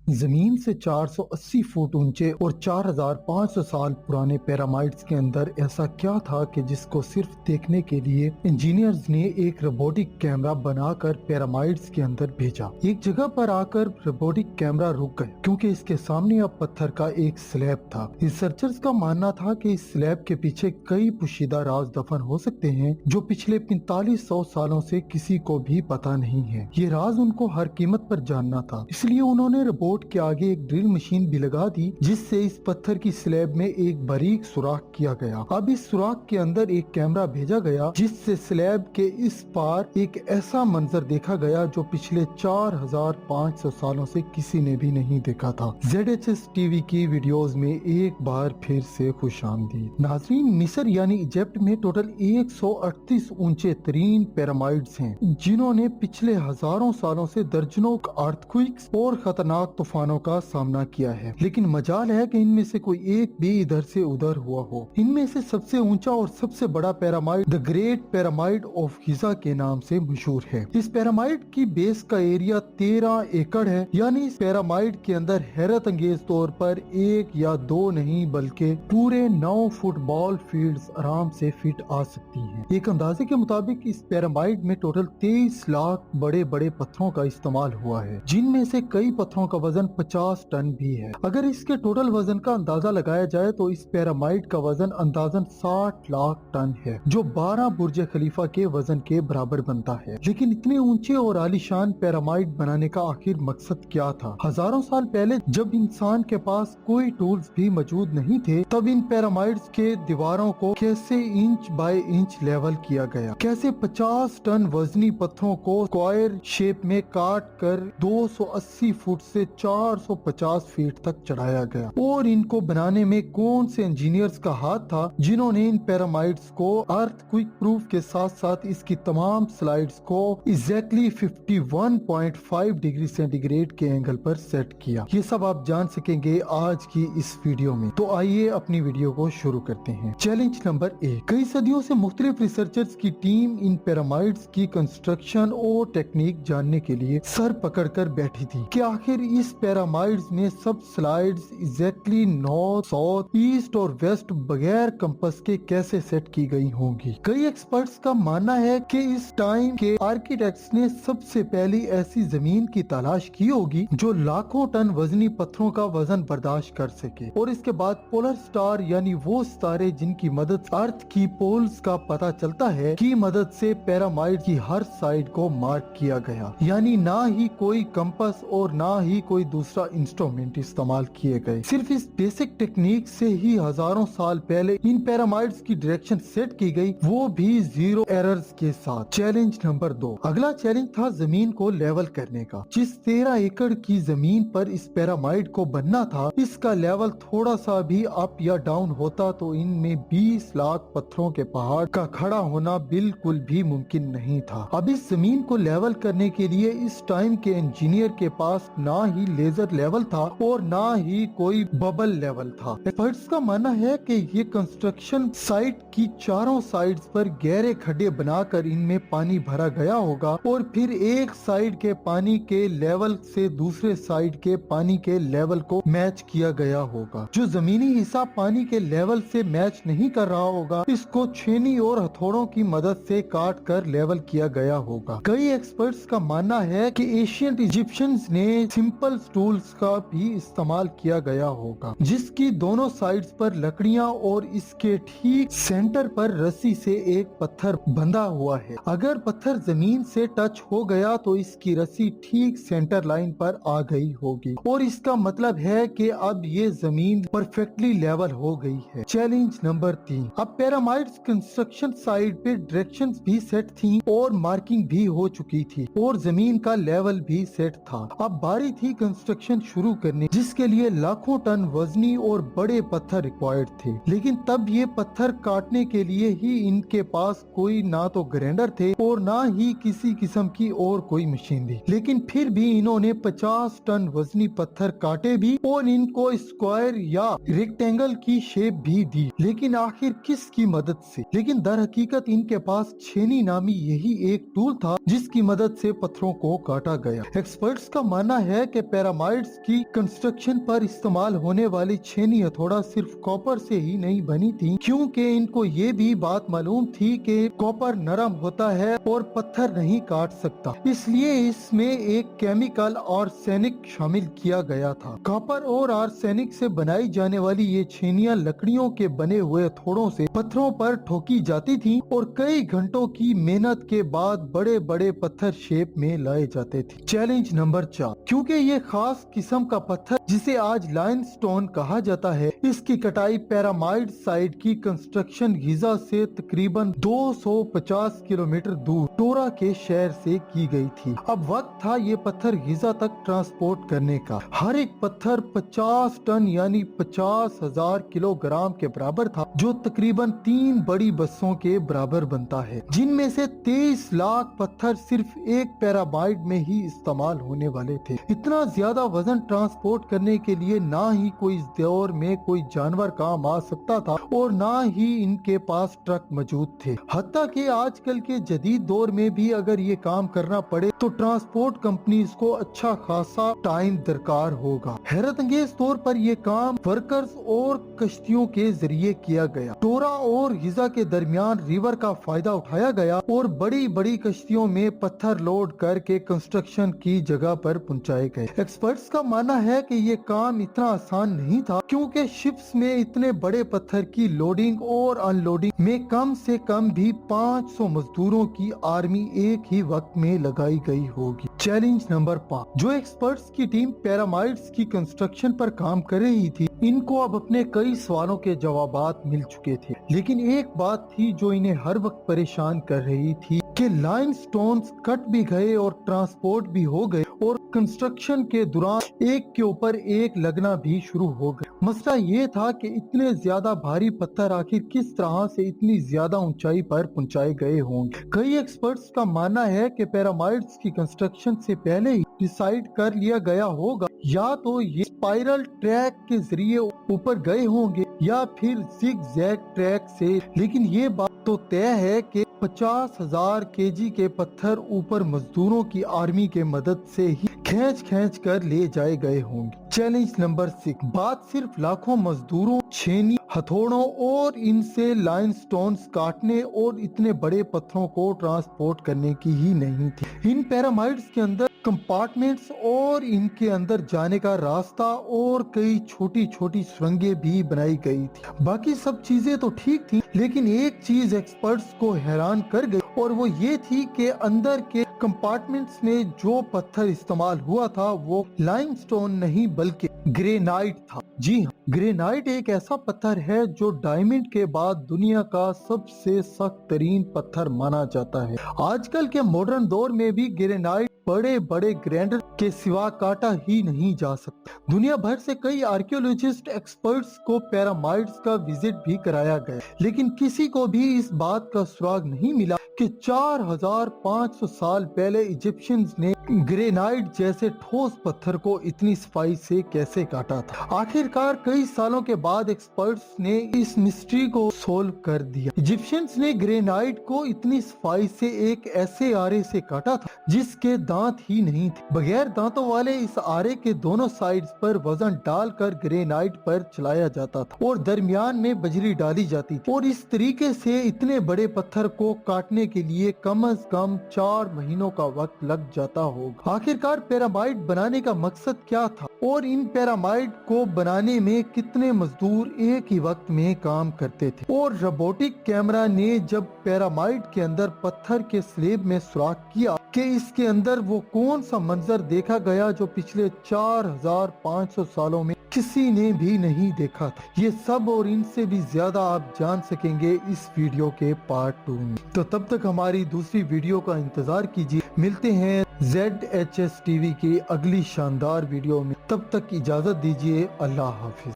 जमीन से 480 फुट ऊंचे और 4500 साल पुराने पिरामिड्स के अंदर ऐसा क्या था कि जिसको सिर्फ देखने के लिए इंजीनियर्स ने एक रोबोटिक कैमरा बनाकर पिरामिड्स के अंदर भेजा। एक जगह पर आकर रोबोटिक कैमरा रुक गया क्योंकि इसके सामने अब पत्थर का एक स्लैब था। रिसर्चर्स का मानना था कि इस स्लैब के पीछे कई पोशीदा राज दफन हो सकते हैं जो पिछले 4500 सालों से किसी को भी पता नहीं है। ये राज उनको हर कीमत पर जानना था, इसलिए उन्होंने रोबोट के आगे एक ड्रिल मशीन भी लगा दी जिससे इस पत्थर की स्लैब में एक बारीक सुराख किया गया। अब इस सुराख के अंदर एक कैमरा भेजा गया जिससे स्लैब के इस पार एक ऐसा मंजर देखा गया जो पिछले 4500 सालों से किसी ने भी नहीं देखा था। ZHS टीवी की वीडियोस में एक बार फिर से खुशामदीद। नाज़रीन, मिस्र यानी इजिप्ट में टोटल 138 ऊंचे तरीन पिरामिड्स हैं जिन्होंने पिछले हजारों सालों से दर्जनों अर्थक्वेक्स और खतरनाक तूफानों का सामना किया है, लेकिन मजाल है कि इनमें से कोई एक भी इधर से उधर हुआ हो। इनमें से सबसे ऊंचा और सबसे बड़ा pyramid the great pyramid of Giza के नाम से मशहूर है। इस पिरामिड की बेस का एरिया 13 एकड़ है, यानी इस पिरामिड के अंदर हैरत अंगेज तौर पर एक या दो नहीं बल्कि पूरे 9 फुटबॉल फील्ड्स आराम से फिट आ सकती हैं। एक अंदाजे के मुताबिक इस पिरामिड में टोटल 23 लाख बड़े बड़े पत्थरों का इस्तेमाल हुआ है, जिनमें से कई पत्थरों का वजन 50 टन भी है। अगर इसके टोटल वजन का अंदाजा लगाया जाए तो इस पिरामिड का वजन अंदाजन 60 लाख टन है, जो 12 बुर्ज खलीफा के वजन के बराबर बनता है। लेकिन इतने ऊंचे और आलीशान पिरामिड बनाने का आखिर मकसद क्या था? हजारों साल पहले जब इंसान के पास कोई टूल्स भी मौजूद नहीं थे, तब इन पिरामिड्स के दीवारों को कैसे इंच बाय इंच लेवल किया गया? कैसे 50 टन वजनी पत्थरों को स्क्वायर शेप में काट कर 280 फुट से 450 फीट तक चढ़ाया गया? और इनको बनाने में कौन से इंजीनियर्स का हाथ था जिन्होंने इन पिरामिड्स को अर्थक्वेक प्रूफ के साथ साथ इसकी तमाम स्लाइड्स को एग्जैक्टली 51.5 डिग्री सेंटीग्रेड के एंगल पर सेट किया? ये सब आप जान सकेंगे आज की इस वीडियो में। तो आइए अपनी वीडियो को शुरू करते हैं। Challenge number 1। कई सदियों से मुख्तलिफ रिसर्चर्स की टीम इन पिरामिड्स की कंस्ट्रक्शन और टेक्निक जानने के लिए सर पकड़ कर बैठी थी कि आखिर इस पिरामिड्स में सब slides exactly north, south, east और वेस्ट बगैर कंपास के कैसे सेट की गई होंगी। कई एक्सपर्ट्स का मानना है कि इस टाइम के आर्किटेक्ट्स ने सबसे पहली ऐसी जमीन की तलाश की होगी जो लाखों टन वजनी पत्थरों का वजन बर्दाश्त कर सके, और इसके बाद पोलर स्टार यानी वो सितारे जिनकी मदद अर्थ की पोल्स का पता चलता है की मदद से पिरामिड की हर साइड को मार्क किया गया। यानी ना ही कोई कंपास और ना ही कोई दूसरा इंस्ट्रूमेंट इस्तेमाल किए गए। सिर्फ इस बेसिक टेक्निक से ही हजारों साल पहले इन पिरामिड्स की डायरेक्शन सेट की गई, वो भी जीरो एरर्स के साथ। Challenge number 2। अगला चैलेंज था जमीन को लेवल करने का। जिस 13 एकड़ की जमीन पर इस पिरामिड को बनना था, इसका लेवल थोड़ा सा भी अप या डाउन होता तो इनमें 20 लाख पत्थरों के पहाड़ का खड़ा होना बिल्कुल भी मुमकिन नहीं था। अब इस जमीन को लेवल करने के लिए इस टाइम के इंजीनियर के पास ना ही लेजर लेवल था और ना ही कोई बबल लेवल था। एक्सपर्ट्स का मानना है कि ये कंस्ट्रक्शन साइट की चारों साइड्स पर गहरे खड्डे बनाकर इनमें पानी भरा गया होगा और फिर एक साइड के पानी के लेवल से दूसरे साइड के पानी के लेवल को मैच किया गया होगा। जो जमीनी हिस्सा पानी के लेवल से मैच नहीं कर रहा होगा, इसको छेनी और हथौड़ों की मदद से काट कर लेवल किया गया होगा। कई एक्सपर्ट्स का मानना है कि एशियंट इजिप्शियंस ने सिंपल टूल्स का भी इस्तेमाल किया गया होगा, जिसकी दोनों साइड्स पर लकड़ियां और इसके ठीक सेंटर पर रस्सी से एक पत्थर बंधा हुआ है। अगर पत्थर जमीन से टच हो गया तो इसकी रस्सी ठीक सेंटर लाइन पर आ गई होगी और इसका मतलब है कि अब ये जमीन परफेक्टली लेवल हो गई है। Challenge number 3। अब पिरामिड्स कंस्ट्रक्शन साइड पे डायरेक्शंस भी सेट थी और मार्किंग भी हो चुकी थी और जमीन का लेवल भी सेट था। अब बारी थी कंस्ट्रक्शन शुरू करने, जिसके लिए लाखों टन वजनी और बड़े पत्थर रिक्वायर्ड थे। लेकिन तब ये पत्थर काटने के लिए ही इनके पास कोई ना तो ग्राइंडर थे और ना ही किसी किस्म की और कोई मशीन थी। लेकिन फिर भी इन्होंने 50 टन वजनी पत्थर काटे भी और इनको स्क्वायर या रेक्टेंगल की शेप भी दी। लेकिन आखिर किसकी मदद से? लेकिन दर हकीकत इनके पास छेनी नामी यही एक टूल था जिसकी मदद से पत्थरों को काटा गया। एक्सपर्ट्स का मानना है कि پیرامائڈز کی کنسٹرکشن پر استعمال ہونے والی چھینی ہتھوڑا صرف کاپر سے ہی نہیں بنی تھی، کیونکہ ان کو یہ بھی بات معلوم تھی کہ کاپر نرم ہوتا ہے اور پتھر نہیں کاٹ سکتا، اس لیے اس میں ایک کیمیکل آرسینک شامل کیا گیا تھا۔ کاپر اور آرسینک سے بنائی جانے والی یہ چھینیاں لکڑیوں کے بنے ہوئے ہتھوڑوں سے پتھروں پر ٹھوکی جاتی تھی اور کئی گھنٹوں کی محنت کے بعد بڑے بڑے پتھر شیپ میں لائے جاتے تھے۔ چیلنج نمبر 4، کیونکہ یہ خاص قسم کا پتھر جسے آج لائم سٹون کہا جاتا ہے، اس کی کٹائی پیرامائڈ سائٹ کی کنسٹرکشن غزہ سے تقریباً 250 کلومیٹر دور ٹورا کے شہر سے کی گئی تھی۔ اب وقت تھا یہ پتھر غزہ تک ٹرانسپورٹ کرنے کا۔ ہر ایک پتھر 50 ٹن یعنی 50,000 کلو گرام کے برابر تھا، جو تقریباً 3 بڑی بسوں کے برابر بنتا ہے، جن میں سے 23 لاکھ پتھر صرف ایک پیرامائڈ میں ہی استعمال ہونے والے تھے۔ اتنا زیادہ وزن ٹرانسپورٹ کرنے کے لیے نہ ہی کوئی اس دور میں کوئی جانور کام آ سکتا تھا اور نہ ہی ان کے پاس ٹرک موجود تھے۔ حتیٰ کہ آج کل کے جدید دور میں بھی اگر یہ کام کرنا پڑے تو ٹرانسپورٹ کمپنیز کو اچھا خاصا ٹائم درکار ہوگا۔ حیرت انگیز طور پر یہ کام ورکرز اور کشتیوں کے ذریعے کیا گیا۔ ٹورا اور غزہ کے درمیان ریور کا فائدہ اٹھایا گیا اور بڑی بڑی کشتیوں میں پتھر لوڈ کر کے کنسٹرکشن کی جگہ پر پہنچائے گئے۔ ایکسپرٹس کا ماننا ہے کہ یہ کام اتنا آسان نہیں تھا، کیونکہ شپس میں اتنے بڑے پتھر کی لوڈنگ اور ان لوڈنگ میں کم سے کم بھی 500 مزدوروں کی آرمی ایک ہی وقت میں لگائی گئی ہوگی۔ چیلنج نمبر 5، جو ایکسپرٹس کی ٹیم پیرامائڈز کی کنسٹرکشن پر کام کر رہی تھی، ان کو اب اپنے کئی سوالوں کے جوابات مل چکے تھے، لیکن ایک بات تھی جو انہیں ہر وقت پریشان کر رہی تھی کہ لائم سٹونز کٹ بھی گئے اور ٹرانسپورٹ بھی ہو گئے اور کنسٹرکشن کے دوران ایک کے اوپر ایک لگنا بھی شروع ہو گئے۔ مسئلہ یہ تھا کہ اتنے زیادہ بھاری پتھر آخر کس طرح سے اتنی زیادہ اونچائی پر پہنچائے گئے ہوں گے۔ کئی ایکسپرٹس کا ماننا ہے کہ پیرامائڈز کی کنسٹرکشن سے پہلے ہی ڈیسائیڈ کر لیا گیا ہوگا، یا تو یہ اسپائرل ٹریک کے ذریعے اوپر گئے ہوں گے یا پھر زگ زیگ ٹریک سے، لیکن یہ بات تو طے ہے کہ 50,000 kg کے پتھر اوپر مزدوروں کی آرمی کے مدد سے ہی کھینچ کر لے جائے گئے ہوں گے۔ چیلنج نمبر 6، بات صرف لاکھوں مزدوروں، چھینی ہتھوڑوں اور ان سے لائم سٹونز کاٹنے اور اتنے بڑے پتھروں کو ٹرانسپورٹ کرنے کی ہی نہیں تھی۔ ان پیرامائڈز کے اندر کمپارٹمنٹس اور ان کے اندر جانے کا راستہ اور کئی چھوٹی چھوٹی سرنگیں بھی بنائی گئی تھی۔ باقی سب چیزیں تو ٹھیک تھی، لیکن ایک چیز ایکسپرٹس کو حیران کر گئی اور وہ یہ تھی کہ اندر کے کمپارٹمنٹس میں جو پتھر استعمال ہوا تھا وہ لائم سٹون نہیں بلکہ گرینائٹ تھا۔ جی ہاں، گرینائٹ ایک ایسا پتھر ہے جو ڈائمنڈ کے بعد دنیا کا سب سے سخت ترین پتھر مانا جاتا ہے۔ آج کل کے ماڈرن دور میں بھی گرینائٹ بڑے بڑے گرینڈر کے سوا کاٹا ہی نہیں جا سکتا۔ دنیا بھر سے کئی آرکیولوجسٹ ایکسپرٹس کو پیرامائڈز کا وزٹ بھی کرایا گیا، لیکن کسی کو بھی اس بات کا سراغ نہیں ملا کہ 4500 سال پہلے ایجپشنز نے گرینائٹ جیسے ٹھوس پتھر کو اتنی صفائی سے کیسے کاٹا تھا۔ آخرکار کئی سالوں کے بعد ایکسپرٹس نے اس مسٹری کو سولو کر دیا۔ ایجپشنز نے گرینائٹ کو اتنی صفائی سے ایک ایسے آرے سے کاٹا تھا جس کے دانت ہی نہیں تھے۔ بغیر دانتوں والے اس آرے کے دونوں سائڈز پر وزن ڈال کر گرینائٹ پر چلایا جاتا تھا اور درمیان میں بجری ڈالی جاتی تھی، اور اس طریقے سے اتنے بڑے پتھر کو کاٹنے کے لیے کم از کم 4 مہینوں کا وقت لگ جاتا ہوگا۔ آخرکار پیرامائڈ بنانے کا مقصد کیا تھا اور ان پیرامائڈ کو بنانے میں کتنے مزدور ایک ہی وقت میں کام کرتے تھے، اور روبوٹک کیمرہ نے جب پیرامائڈ کے اندر پتھر کے سلیب میں سوراخ کیا کہ اس کے اندر وہ کون سا منظر دیکھا گیا جو پچھلے 4500 سالوں میں کسی نے بھی نہیں دیکھا تھا۔ یہ سب اور ان سے بھی زیادہ آپ جان سکیں گے اس ویڈیو کے پارٹ 2 میں۔ تو تب تک ہماری دوسری ویڈیو کا انتظار کیجیے۔ ملتے ہیں ZHS TV کی اگلی شاندار ویڈیو میں، تب تک اجازت دیجیے۔ اللہ حافظ۔